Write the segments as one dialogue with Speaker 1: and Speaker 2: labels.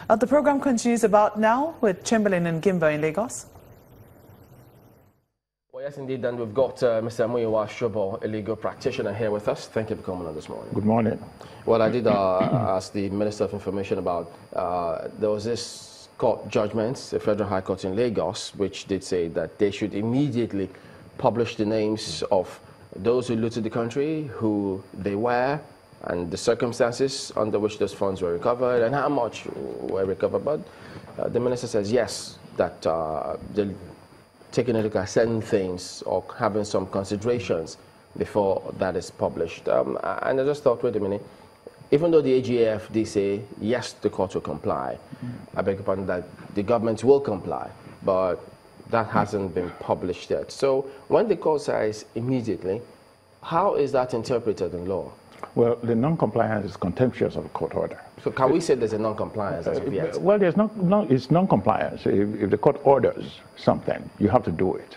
Speaker 1: The program continues about now with Chamberlain and Gimbo in Lagos.
Speaker 2: Well, yes, indeed. And we've got Mr. Muyiwa Sobo, a legal practitioner, here with us. Thank you for coming on this morning.
Speaker 3: Good morning.
Speaker 2: Well, I did ask the Minister of Information about there was this court judgment, the Federal High Court in Lagos, which did say that they should immediately publish the names of those who looted the country, who they were, and the circumstances under which those funds were recovered and how much were recovered. But the minister says yes, that they're taking a look at certain things or having some considerations before that is published. And I just thought, wait a minute, even though the AGF, they say yes, the court will comply, I beg your pardon, that the government will comply, but that hasn't been published yet. So when the court says immediately, how is that interpreted in law?
Speaker 3: Well, the non-compliance is contemptuous of a court order.
Speaker 2: So can we say there's a non-compliance as of yet?
Speaker 3: Well, it's non-compliance. If the court orders something, you have to do it.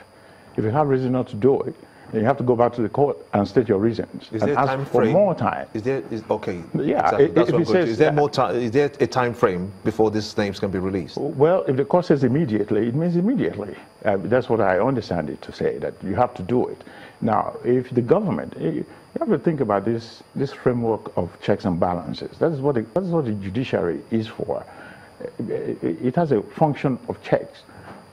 Speaker 3: If you have reason not to do it, then you have to go back to the court and state your reasons.
Speaker 4: Is there
Speaker 3: and
Speaker 4: a
Speaker 3: ask
Speaker 4: time
Speaker 3: for
Speaker 4: frame?
Speaker 3: more time.
Speaker 4: Okay.
Speaker 3: Yeah.
Speaker 4: Exactly. That's what I'm going to.
Speaker 3: Is there
Speaker 4: more time? Is there a time frame before these names can be released?
Speaker 3: Well, if the court says immediately, it means immediately. That's what I understand it to say, that you have to do it. Now, if the government, you have to think about this framework of checks and balances. That is what the judiciary is for. It has a function of checks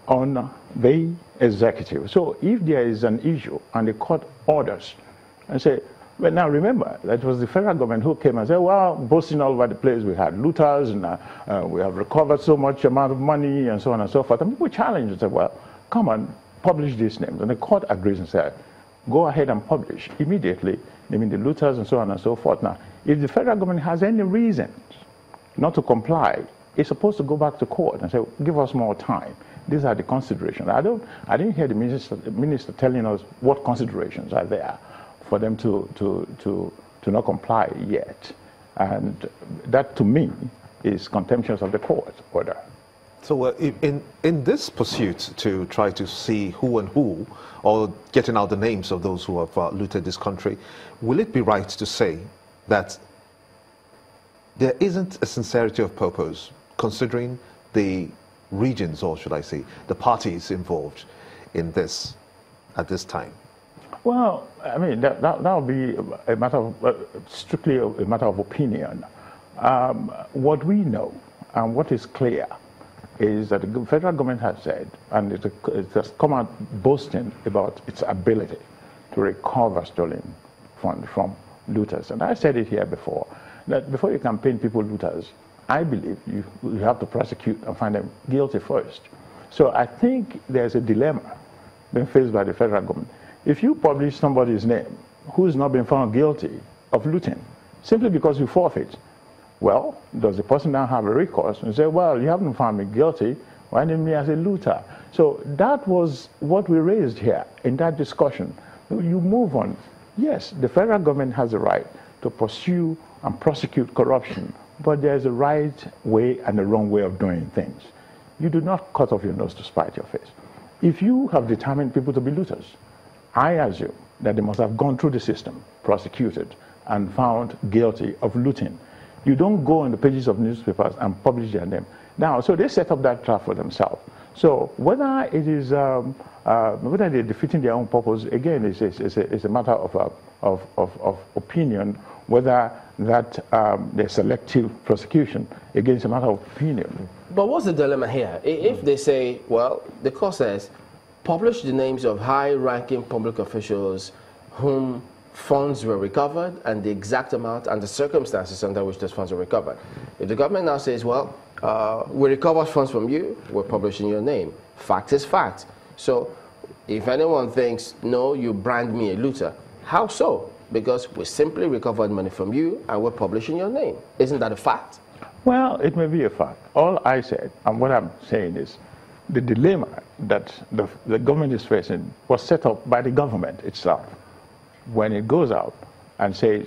Speaker 3: on the executive. So if there is an issue and the court orders and say, but now remember, that was the federal government who came and said, well, boasting all over the place, we had looters and we have recovered so much amount of money and so on and so forth. And people challenged and said, well, come on, publish these names. And the court agrees and said, go ahead and publish immediately. I mean, the looters and so on and so forth. Now, if the federal government has any reason not to comply, it's supposed to go back to court and say, give us more time. These are the considerations. I didn't hear the minister telling us what considerations are there for them to not comply yet. And that, to me, is contemptuous of the court order.
Speaker 4: So in this pursuit to try to see who and who, or getting out the names of those who have looted this country, will it be right to say that there isn't a sincerity of purpose, considering the regions, or should I say, the parties involved in this at this time?
Speaker 3: Well, I mean, that would be a matter of, strictly a matter of opinion. What we know and what is clear is that the federal government has said, and it has come out boasting about its ability to recover stolen funds from looters. And I said it here before, that before you can paint people looters, I believe you have to prosecute and find them guilty first. So I think there's a dilemma being faced by the federal government. If you publish somebody's name who's not been found guilty of looting, simply because you forfeit, well, does the person now have a recourse and say, well, you haven't found me guilty, why name me as a looter? So that was what we raised here in that discussion. You move on. Yes, the federal government has a right to pursue and prosecute corruption, but there's a right way and a wrong way of doing things. You do not cut off your nose to spite your face. If you have determined people to be looters, I assume that they must have gone through the system, prosecuted, and found guilty of looting. You don't go on the pages of newspapers and publish their name. Now, so they set up that trap for themselves. So whether it is, whether they're defeating their own purpose, again, it's a matter of opinion. Whether that there's selective prosecution, again, it's a matter of opinion.
Speaker 2: But what's the dilemma here? If they say, well, the court says, publish the names of high-ranking public officials whom funds were recovered and the exact amount and the circumstances under which those funds were recovered. If the government now says, well, we recovered funds from you, we're publishing your name. Fact is fact. So if anyone thinks, no, you brand me a looter, how so? Because we simply recovered money from you and we're publishing your name. Isn't that a fact?
Speaker 3: Well, it may be a fact. All I said, and what I'm saying is, the dilemma that the government is facing was set up by the government itself. When it goes out and says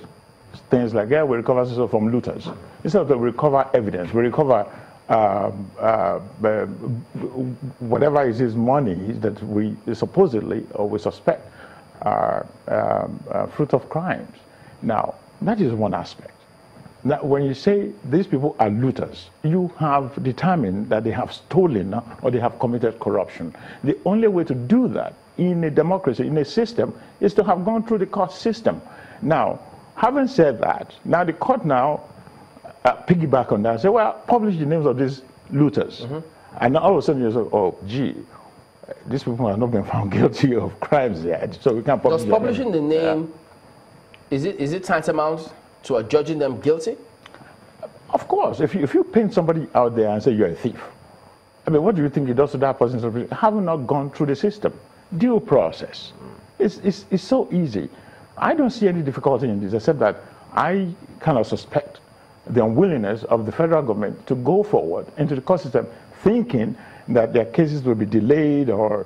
Speaker 3: things like, yeah, we recover this from looters. Instead of we recover evidence, we recover whatever is his money that we supposedly or we suspect are fruit of crimes. Now, that is one aspect. Now, when you say these people are looters, you have determined that they have stolen or they have committed corruption. The only way to do that in a democracy, in a system, is to have gone through the court system. Now, having said that, now the court now piggyback on that and say, well, publish the names of these looters. And now all of a sudden you say, oh, gee, these people have not been found guilty of crimes yet, so we can't publish.
Speaker 2: Does publishing the name, is it tantamount to judging them guilty?
Speaker 3: Of course. If you paint somebody out there and say you're a thief, I mean, what do you think it does to that person? Having not gone through the system, due process. It's so easy. I don't see any difficulty in this, except that I kind of suspect the unwillingness of the federal government to go forward into the court system, thinking that their cases will be delayed or